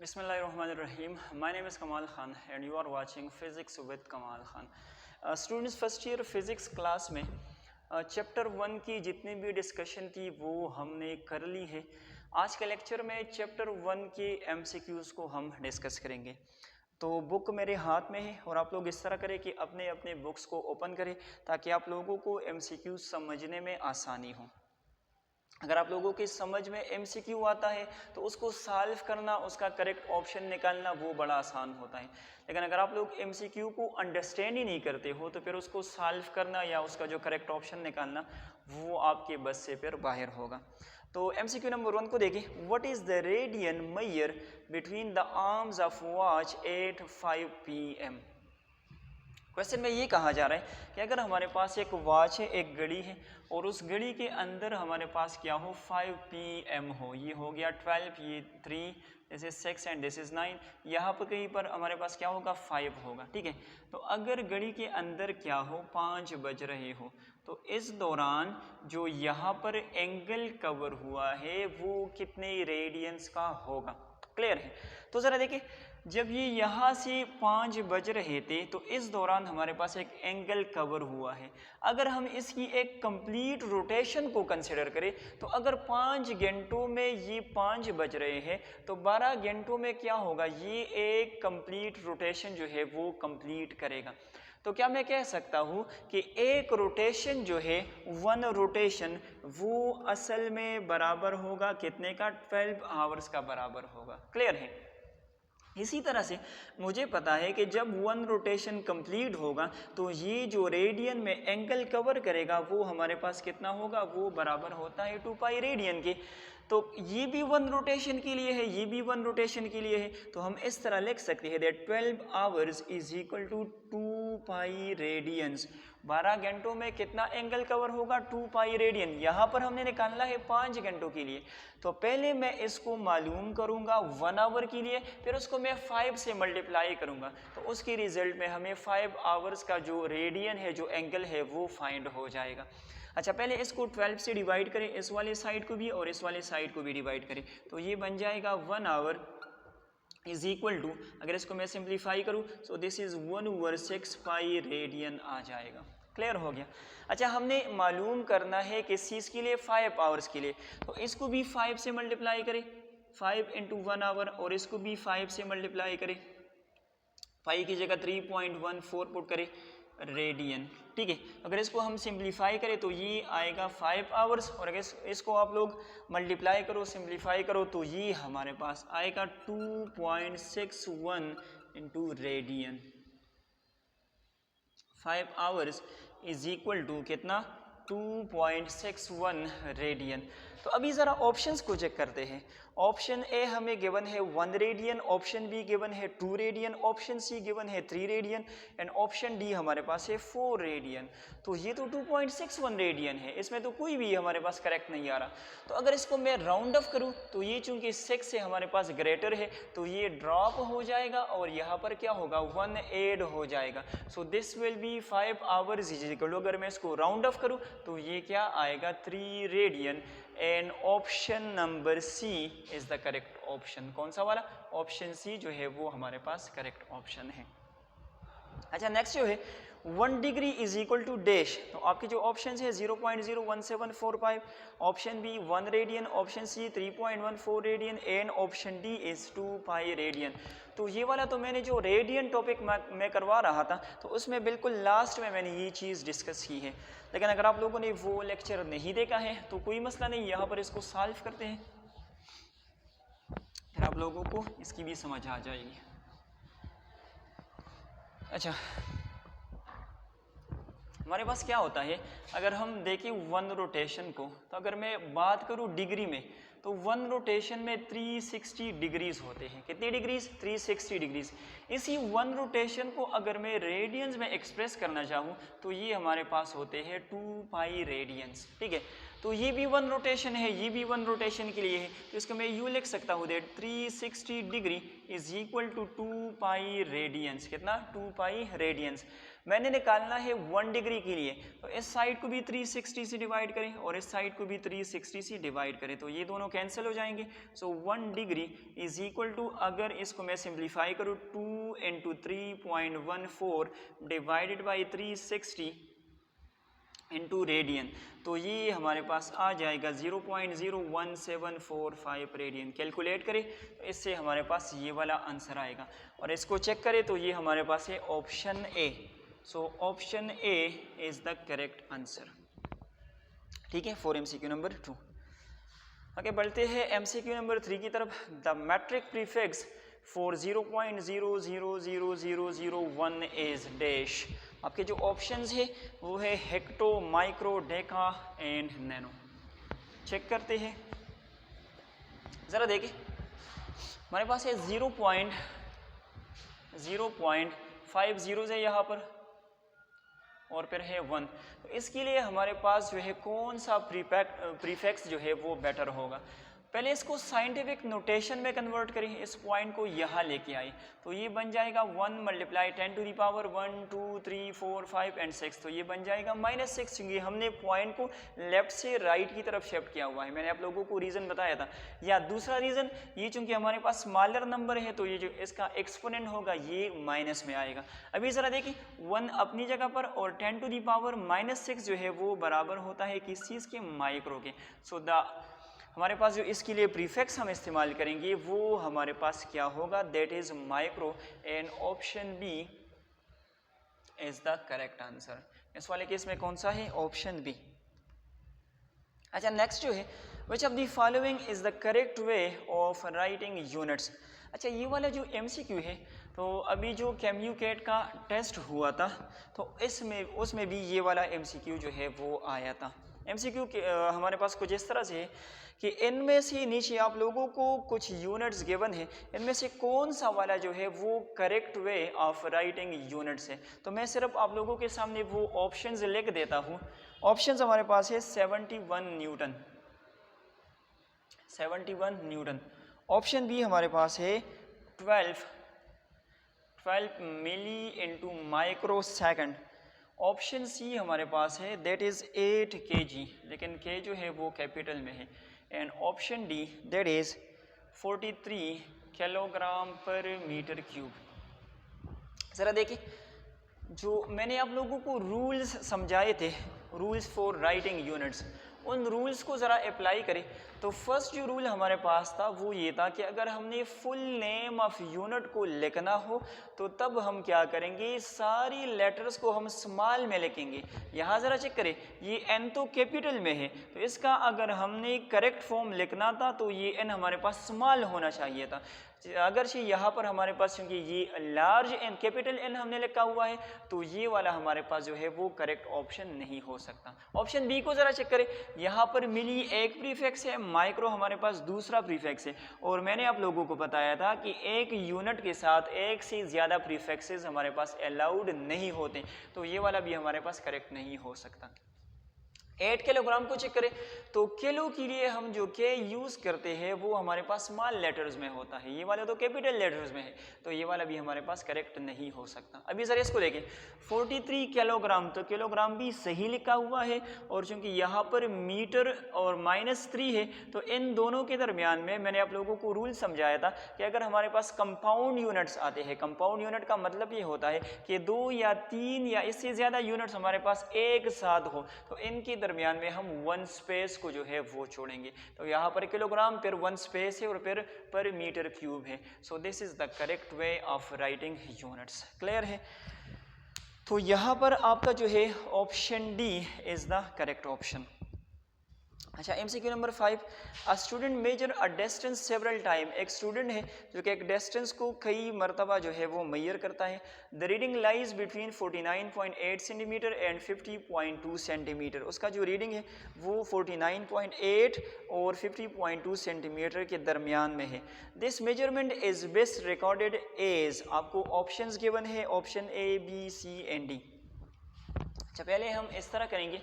Bismillahirrahmanirrahim. My name is Kamal Khan and you are watching Physics with Kamal Khan. Students first year physics class में chapter 1 की जितनी भी discussion थी वो हमने कर ली है। आज के लेक्चर में चैप्टर 1 के MCQs को हम डिस्कस करेंगे। तो बुक मेरे हाथ में है और आप लोग इस तरह करें कि अपने अपने बुक्स को ओपन करें ताकि आप लोगों को MCQs समझने में आसानी हो। अगर आप लोगों की समझ में MCQ आता है तो उसको सॉल्व करना, उसका करेक्ट ऑप्शन निकालना वो बड़ा आसान होता है। लेकिन अगर आप लोग MCQ को अंडरस्टैंड ही नहीं करते हो तो फिर उसको सॉल्व करना या उसका जो करेक्ट ऑप्शन निकालना वो आपके बस से फिर बाहर होगा। तो MCQ नंबर 1 को देखिए। What is the radian measure between the arms of watch at 5 PM। Question में ये कहा जा रहा है कि अगर हमारे पास एक वॉच है, एक घड़ी है और उस घड़ी के अंदर हमारे पास क्या हो 5 PM हो, ये हो गया 12, ये 3, this is 6 and this is 9, यहाँ पर कहीं पर हमारे पास क्या होगा 5 होगा। ठीक है, तो अगर घड़ी के अंदर क्या हो 5 बज रहे हो तो इस दौरान जो यहाँ पर एंगल कवर हुआ है वो कितने रेडियंस का होगा। क्लियर है। तो ज़रा देखिए, जब ये यहाँ से 5 बज रहे थे तो इस दौरान हमारे पास एक एंगल कवर हुआ है। अगर हम इसकी एक कंप्लीट रोटेशन को कंसिडर करें तो अगर 5 घंटों में ये 5 बज रहे हैं तो 12 घंटों में क्या होगा, ये एक कंप्लीट रोटेशन जो है वो कंप्लीट करेगा। तो क्या मैं कह सकता हूँ कि एक रोटेशन जो है 1 रोटेशन वो असल में बराबर होगा कितने का, 12 आवर्स का बराबर होगा। क्लियर है। इसी तरह से मुझे पता है कि जब 1 रोटेशन कंप्लीट होगा तो ये जो रेडियन में एंगल कवर करेगा वो हमारे पास कितना होगा, वो बराबर होता है 2 पाई रेडियन के। तो ये भी 1 रोटेशन के लिए है, ये भी 1 रोटेशन के लिए है। तो हम इस तरह लिख सकते हैं that 12 hours is equal to 2 pi radians. 12 घंटों में कितना एंगल कवर होगा, 2 पाई रेडियन। यहाँ पर हमने निकालना है 5 घंटों के लिए। तो पहले मैं इसको मालूम करूँगा 1 आवर के लिए, फिर उसको मैं 5 से मल्टीप्लाई करूँगा तो उसके रिजल्ट में हमें 5 आवर्स का जो रेडियन है, जो एंगल है वो फाइंड हो जाएगा। अच्छा, पहले इसको 12 से डिवाइड करें, इस वाले साइड को भी और इस वाले साइड को भी डिवाइड करें तो ये बन जाएगा 1 आवर इज इक्वल टू, अगर इसको मैं सिंप्लीफाई करूँ so this is 1/6 pi radian आ जाएगा। क्लियर हो गया। अच्छा, हमने मालूम करना है किस चीज़ के लिए, 5 आवर्स के लिए। तो इसको भी 5 से मल्टीप्लाई करें, 5 इंटू 1 आवर, और इसको भी 5 से मल्टीप्लाई करें, 5 की जगह 3.14 पुट करें रेडियन। ठीक है, अगर इसको हम सिंप्लीफाई करें तो ये आएगा 5 आवर्स, और अगर इसको आप लोग मल्टीप्लाई करो, सिंप्लीफाई करो तो ये हमारे पास आएगा 2.61 into radian. 5 hours is equal to कितना, 2.61 रेडियन। तो अभी ज़रा ऑप्शंस को चेक करते हैं। ऑप्शन ए हमें गिवन है 1 रेडियन, ऑप्शन बी गिवन है 2 रेडियन, ऑप्शन सी गिवन है 3 रेडियन एंड ऑप्शन डी हमारे पास है 4 रेडियन। तो ये तो 2.61 रेडियन है, इसमें तो कोई भी हमारे पास करेक्ट नहीं आ रहा। तो अगर इसको मैं राउंड ऑफ करूँ तो ये चूंकि 6 से हमारे पास ग्रेटर है तो ये ड्रॉप हो जाएगा और यहाँ पर क्या होगा 1 ऐड हो जाएगा। So this will be 5 hours is equal to, अगर मैं इसको राउंड ऑफ करूँ तो ये क्या आएगा 3 radian and option number C is the correct option. कौन सा वाला, ऑप्शन सी जो है वो हमारे पास करेक्ट ऑप्शन है। अच्छा, नेक्स्ट जो है 1 degree is equal to dash. तो आपके जो ऑप्शन है 0.01745, option B 1 radian, option C 3.14 radian and option D is 2 pi radian. तो ये वाला तो मैंने जो रेडियन टॉपिक मैं करवा रहा था तो उसमें बिल्कुल लास्ट में मैंने ये चीज़ डिस्कस की है। लेकिन अगर आप लोगों ने वो लेक्चर नहीं देखा है तो कोई मसला नहीं, यहाँ पर इसको सॉल्व करते हैं, फिर आप लोगों को इसकी भी समझ आ जाएगी। अच्छा, हमारे पास क्या होता है, अगर हम देखें 1 रोटेशन को, तो अगर मैं बात करूं डिग्री में तो 1 रोटेशन में 360 डिग्रीज होते हैं। कितनी डिग्रीज, 360 डिग्रीज। इसी 1 रोटेशन को अगर मैं रेडियंस में एक्सप्रेस करना चाहूँ तो ये हमारे पास होते हैं 2 पाई रेडियंस। ठीक है, तो ये भी 1 रोटेशन है, ये भी 1 रोटेशन के लिए है, तो इसको मैं यूँ लिख सकता हूँ that 360 degree is equal to 2 pi radians. कितना, 2 पाई रेडियंस। मैंने निकालना है 1 डिग्री के लिए, तो इस साइड को भी 360 से डिवाइड करें और इस साइड को भी 360 से डिवाइड करें, तो ये दोनों कैंसिल हो जाएंगे। सो 1 डिग्री इज इक्वल टू, अगर इसको मैं सिंप्लीफाई करूँ, 2 × 3.14 डिवाइडेड बाई 360 इंटू रेडियन, तो ये हमारे पास आ जाएगा 0.01745 रेडियन। कैलकुलेट करें तो इससे हमारे पास ये वाला आंसर आएगा, और इसको चेक करें तो ये हमारे पास है option A. So option A is the correct answer. ठीक है, फॉर MCQ नंबर 2। आगे बढ़ते हैं MCQ नंबर 3 की तरफ। The metric prefix for 0.000001 is dash. आपके जो ऑप्शंस है वो है hecto, micro, deca and nano. Check करते हैं, ज़रा देखिए, हमारे पास है 0.50 है यहाँ पर, और फिर है 1। तो इसके लिए हमारे पास जो है कौन सा प्रीफिक्स जो है वो बेटर होगा। पहले इसको साइंटिफिक नोटेशन में कन्वर्ट करें, इस पॉइंट को यहाँ लेके आए, तो ये बन जाएगा 1 multiply 10 to the power 1 2 3 4 5 and 6, तो ये बन जाएगा -6, क्योंकि हमने पॉइंट को लेफ्ट से राइट की तरफ शिफ्ट किया हुआ है। मैंने आप लोगों को रीज़न बताया था। या दूसरा रीज़न ये, चूँकि हमारे पास स्मॉलर नंबर है तो ये जो इसका एक्सपोनेंट होगा ये माइनस में आएगा। अभी ज़रा देखिए, 1 अपनी जगह पर और 10 टू द पावर -6 जो है वो बराबर होता है किस चीज़ के, माइक्रो के। सो हमारे पास जो इसके लिए प्रीफिक्स हम इस्तेमाल करेंगे वो हमारे पास क्या होगा, that is micro, and option B is the correct answer. इस वाले केस में कौन सा है, ऑप्शन बी। अच्छा, नेक्स्ट जो है, which of the following is the correct way of writing units. अच्छा, ये वाला जो MCQ है, तो अभी जो कैम्यूकेट का टेस्ट हुआ था तो उसमें भी ये वाला MCQ जो है वो आया था। MCQ हमारे पास कुछ इस तरह से है कि इनमें से नीचे आप लोगों को कुछ यूनिट्स गिवन है, इनमें से कौन सा वाला जो है वो correct way of writing units है। तो मैं सिर्फ आप लोगों के सामने वो ऑप्शंस लिख देता हूँ। ऑप्शंस हमारे पास है 71 न्यूटन, 71 न्यूटन। ऑप्शन बी हमारे पास है 12 milli into micro second. Option C हमारे पास है दैट इज़ 8 kg, लेकिन के जो है वो कैपिटल में है। And option D that is 43 kilogram पर मीटर क्यूब। ज़रा देखिए, जो मैंने आप लोगों को रूल्स समझाए थे, रूल्स फॉर राइटिंग यूनिट्स, उन रूल्स को ज़रा अप्लाई करें। तो फर्स्ट जो रूल हमारे पास था वो ये था कि अगर हमने फुल नेम ऑफ यूनिट को लिखना हो तो तब हम क्या करेंगे, सारी लेटर्स को हम स्मॉल में लिखेंगे। यहाँ ज़रा चेक करें, ये n तो कैपिटल में है, तो इसका अगर हमने करेक्ट फॉर्म लिखना था तो ये n हमारे पास स्मॉल होना चाहिए था। अगर से यहाँ पर हमारे पास क्योंकि ये लार्ज एन, कैपिटल N हमने लिखा हुआ है, तो ये वाला हमारे पास जो है वो करेक्ट ऑप्शन नहीं हो सकता। ऑप्शन बी को ज़रा चेक करें, यहाँ पर मिली एक प्रीफिक्स है, माइक्रो हमारे पास दूसरा प्रीफिक्स है, और मैंने आप लोगों को बताया था कि एक यूनिट के साथ एक से ज़्यादा प्रीफिक्सेस हमारे पास अलाउड नहीं होते, तो ये वाला भी हमारे पास करेक्ट नहीं हो सकता। 8 किलोग्राम को चेक करें तो किलो के लिए हम जो के यूज़ करते हैं वो हमारे पास स्मॉल लेटर्स में होता है, ये वाला तो कैपिटल लेटर्स में है, तो ये वाला भी हमारे पास करेक्ट नहीं हो सकता। अभी सर इसको देखें, 43 किलोग्राम, तो किलोग्राम भी सही लिखा हुआ है, और चूंकि यहाँ पर मीटर और -3 है तो इन दोनों के दरमियान में मैंने आप लोगों को रूल समझाया था कि अगर हमारे पास कंपाउंड यूनिट्स आते हैं, कंपाउंड यूनिट का मतलब ये होता है कि 2 या 3 या इससे ज़्यादा यूनिट्स हमारे पास एक साथ हो, तो इनके दरमियान में हम 1 स्पेस को जो है वो छोड़ेंगे। तो यहाँ पर किलोग्राम, फिर 1 स्पेस है, और फिर पर मीटर क्यूब है। So this is the correct way of writing units. Clear है? तो यहाँ पर आपका जो है option D is the correct option. अच्छा, MCQ number 5, a student measure a distance several time. एक स्टूडेंट है जो कि एक डिस्टेंस को कई मरतबा जो है वो मेजर करता है। The reading lies between 49.8 centimetre and 50.2 centimetre. उसका जो रीडिंग है वो 49.8 और 50.2 सेंटीमीटर के दरमियान में है। This measurement is best recorded as, आपको ऑप्शंस गिवन है, option A, B, C and D। अच्छा, पहले हम इस तरह करेंगे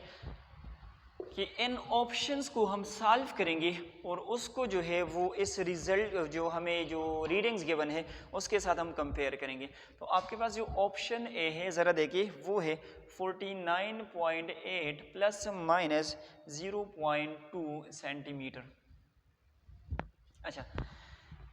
कि इन ऑप्शंस को हम सॉल्व करेंगे और उसको जो है वो इस रिजल्ट जो हमें जो रीडिंग्स गिवन है उसके साथ हम कंपेयर करेंगे। तो आपके पास जो ऑप्शन ए है ज़रा देखिए, वो है 49.8 प्लस माइनस 0.2 सेंटीमीटर। अच्छा,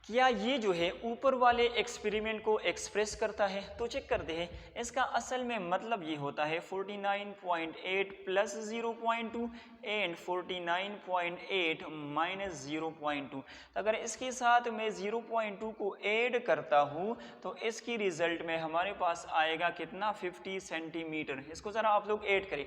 क्या ये जो है ऊपर वाले एक्सपेरिमेंट को एक्सप्रेस करता है? तो चेक करते हैं। इसका असल में मतलब ये होता है 49.8 प्लस 0.2 एंड 49.8 माइनस 0.2। तो अगर इसके साथ मैं 0.2 को ऐड करता हूँ तो इसकी रिजल्ट में हमारे पास आएगा कितना, 50 सेंटीमीटर। इसको ज़रा आप लोग ऐड करें,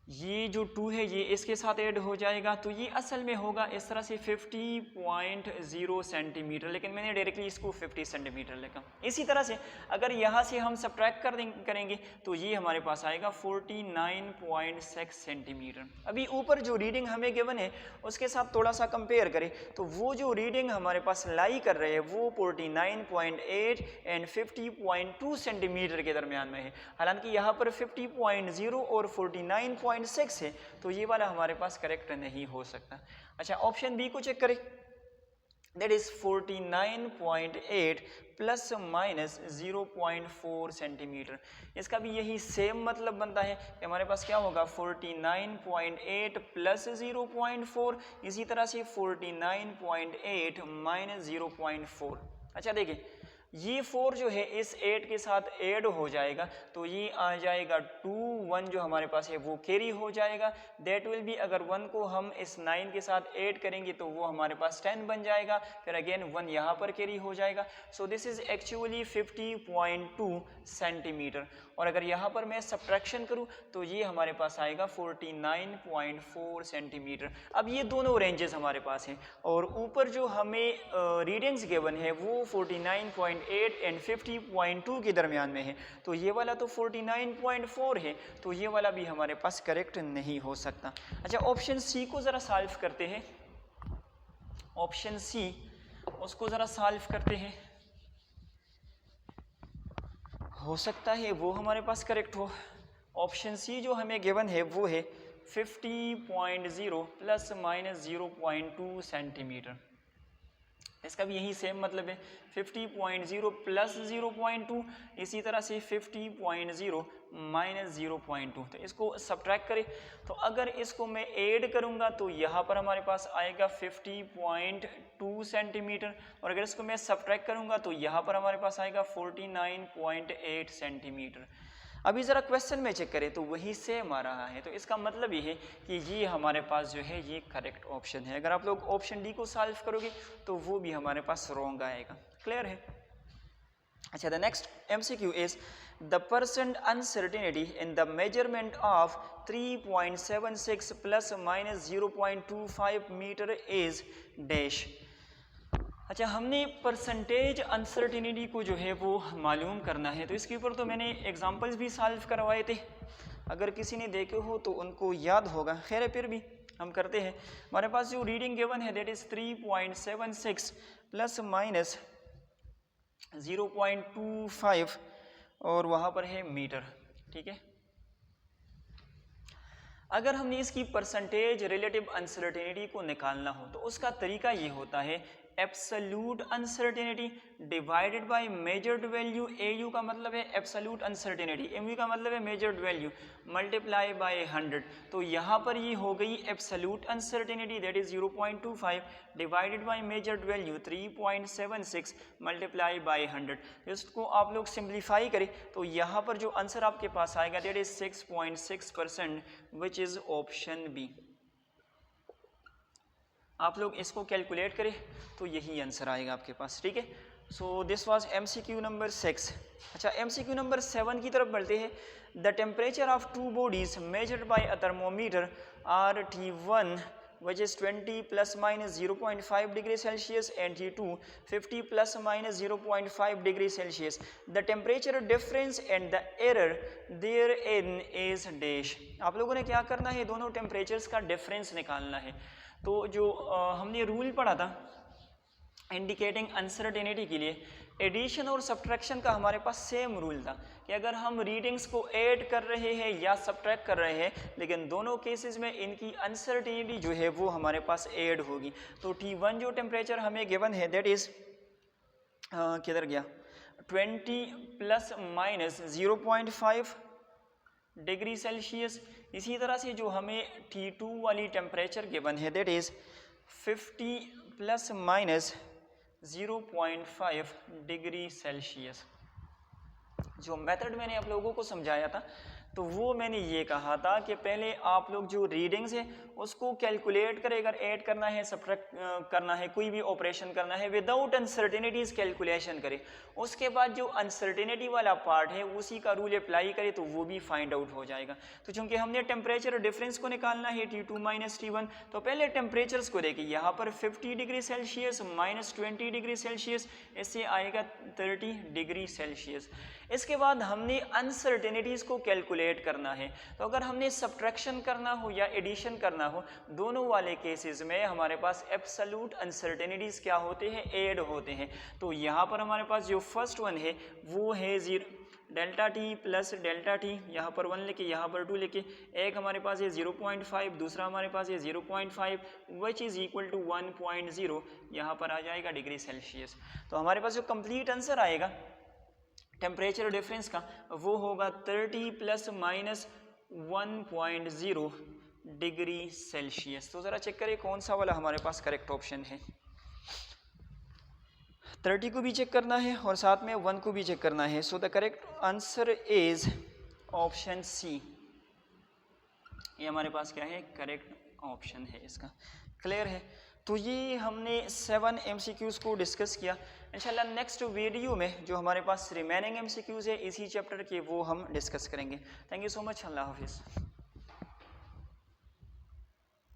ये जो 2 है ये इसके साथ ऐड हो जाएगा तो ये असल में होगा इस तरह से 50.0 सेंटीमीटर, लेकिन मैंने डायरेक्टली इसको 50 सेंटीमीटर लिखा। इसी तरह से अगर यहाँ से हम सब्ट्रैक्ट करेंगे तो ये हमारे पास आएगा 49.6 सेंटीमीटर। अभी ऊपर जो रीडिंग हमें गिवन है उसके साथ थोड़ा सा कंपेयर करें तो वो जो रीडिंग हमारे पास लाई कर रहे हैं वो 49.8 एंड 50.2 सेंटीमीटर के दरमियान में है। हालांकि यहाँ पर 50.0 और 49.6 है तो ये वाला हमारे पास करेक्ट नहीं हो सकता। अच्छा, ऑप्शन बी को चेक करें, that is 49.8 plus minus 0.4 centimetre. इसका भी यही सेम मतलब बनता है कि हमारे पास क्या होगा 49.8 प्लस 0.4, इसी तरह से 49.8 माइनस 0.4। अच्छा देखिए, ये 4 जो है इस 8 के साथ ऐड हो जाएगा तो ये आ जाएगा 2, 1 जो हमारे पास है वो कैरी हो जाएगा। दैट विल बी, अगर 1 को हम इस 9 के साथ ऐड करेंगे तो वो हमारे पास 10 बन जाएगा, फिर अगेन 1 यहाँ पर कैरी हो जाएगा। So this is actually 50.2 centimetre. और अगर यहाँ पर मैं सब्ट्रैक्शन करूँ तो ये हमारे पास आएगा 49.4 सेंटीमीटर। अब ये दोनों रेंजेस हमारे पास हैं और ऊपर जो हमें रीडिंग्स गिवन है वो 49.8 एंड 50.2 के दरमियान में है, तो ये वाला तो 49.4 है तो ये वाला भी हमारे पास करेक्ट नहीं हो सकता। अच्छा, ऑप्शन सी को ज़रा सॉल्व करते हैं। ऑप्शन सी, उसको ज़रा सॉल्व करते हैं, हो सकता है वो हमारे पास करेक्ट हो। ऑप्शन सी जो हमें गिवन है वो है 50.0 प्लस माइनस 0.2 सेंटीमीटर। इसका भी यही सेम मतलब है 50.0 प्लस 0.2, इसी तरह से 50.0 माइनस 0.2। तो इसको सब्ट्रैक्ट करें तो अगर इसको मैं ऐड करूंगा तो यहाँ पर हमारे पास आएगा 50.2 सेंटीमीटर और अगर इसको मैं सब्ट्रैक्ट करूंगा तो यहाँ पर हमारे पास आएगा 49.8 सेंटीमीटर। अभी ज़रा क्वेश्चन में चेक करें तो वही सेम आ रहा है, तो इसका मतलब ये है कि ये हमारे पास जो है ये करेक्ट ऑप्शन है। अगर आप लोग ऑप्शन डी को सॉल्व करोगे तो वो भी हमारे पास रॉन्ग आएगा। क्लियर है? अच्छा, the next MCQ is the percent uncertainty in the measurement of 3.76 plus minus 0.25 metre is dash. अच्छा, हमने परसेंटेज अनसर्टिनिटी को जो है वो मालूम करना है, तो इसके ऊपर तो मैंने एग्जांपल्स भी सॉल्व करवाए थे, अगर किसी ने देखे हो तो उनको याद होगा। खैर फिर भी हम करते हैं। हमारे पास जो रीडिंग गिवन है दैट इज 3.76 प्लस माइनस 0.25 और वहाँ पर है मीटर। ठीक है, अगर हमने इसकी परसेंटेज रिलेटिव अनसर्टेनिटी को निकालना हो तो उसका तरीका ये होता है absolute uncertainty divided by measured value. AU का मतलब है एब्सोल्यूट अनसर्टेनिटी, MU का मतलब है मेजर्ड वैल्यू, मल्टीप्लाई बाय 100। तो यहाँ पर ये हो गई absolute uncertainty that is 0.25 divided by measured value 3.76 multiply by 100। इसको आप लोग सिंप्लीफाई करें तो यहाँ पर जो आंसर आपके पास आएगा that is 6.6% which is option B. आप लोग इसको कैलकुलेट करें तो यही आंसर आएगा आपके पास। ठीक है, so this was MCQ number 6। अच्छा, MCQ नंबर 7 की तरफ बढ़ते हैं। The temperature of two bodies measured by a thermometer RT1 which is 20 plus minus 0.5 degree Celsius and T2 50 plus minus 0.5 degree Celsius. The temperature difference and the error therein is dash. आप लोगों ने क्या करना है, दोनों temperatures का difference निकालना है। तो जो हमने रूल पढ़ा था इंडिकेटिंग अनसर्टेनिटी के लिए एडिशन और सब्ट्रैक्शन का हमारे पास सेम रूल था कि अगर हम रीडिंग्स को ऐड कर रहे हैं या सब्ट्रैक्ट कर रहे हैं, लेकिन दोनों केसेस में इनकी अनसर्टेनिटी जो है वो हमारे पास ऐड होगी। तो T1 जो टेम्परेचर हमें गिवन है दैट इज़ किधर गया 20 प्लस माइनस 0.5 डिग्री सेल्सियस। इसी तरह से जो हमें T2 वाली टेम्परेचर गिवन है that is 50 plus minus 0.5 degree Celsius. जो मेथड मैंने आप लोगों को समझाया था तो वो मैंने ये कहा था कि पहले आप लोग जो रीडिंग्स है उसको कैलकुलेट करें, अगर ऐड करना है सब्ट्रैक्ट करना है कोई भी ऑपरेशन करना है विदाउट अनसर्टेनिटीज़ कैलकुलेशन करें। उसके बाद जो अनसर्टेनिटी वाला पार्ट है उसी का रूल अप्लाई करें तो वो भी फाइंड आउट हो जाएगा। तो चूंकि हमने टेम्परेचर डिफरेंस को निकालना है T2 माइनस T1, तो पहले टेम्परेचर्स को देखिए, यहाँ पर 50 degree Celsius minus 20 degree Celsius, इससे आएगा 30 डिग्री सेल्सियस। इसके बाद हमने अनसर्टेनिटीज़ को कैलकुलेट करना है। तो अगर हमने सब्ट्रैक्शन करना हो या एडिशन करना हो, दोनों वाले केसेस में हमारे पास एब्सोल्यूट अनसर्टेनिटीज़ क्या होते हैं, ऐड होते हैं। तो यहाँ पर हमारे पास जो फर्स्ट वन है वो है delta T plus delta T, यहाँ पर 1 लेके यहाँ पर 2 लेके, एक हमारे पास है 0.5, दूसरा हमारे पास है 0.5 विच इज़ इक्वल टू 1.0, यहाँ पर आ जाएगा डिग्री सेल्सियस। तो हमारे पास जो कंप्लीट आंसर आएगा टेम्परेचर डिफरेंस का वो होगा 30 प्लस माइनस 1.0 डिग्री सेल्सियस। तो ज़रा चेक करिए कौन सा वाला हमारे पास करेक्ट ऑप्शन है। 30 को भी चेक करना है और साथ में 1 को भी चेक करना है। So the correct answer is option C. ये हमारे पास क्या है, करेक्ट ऑप्शन है इसका। क्लियर है। तो ये हमने 7 MCQs को डिस्कस किया। इंशाल्लाह नेक्स्ट वीडियो में जो हमारे पास रिमेनिंग MCQs है इसी चैप्टर के वो हम डिस्कस करेंगे। Thank you so much. अल्लाह हाफिज़।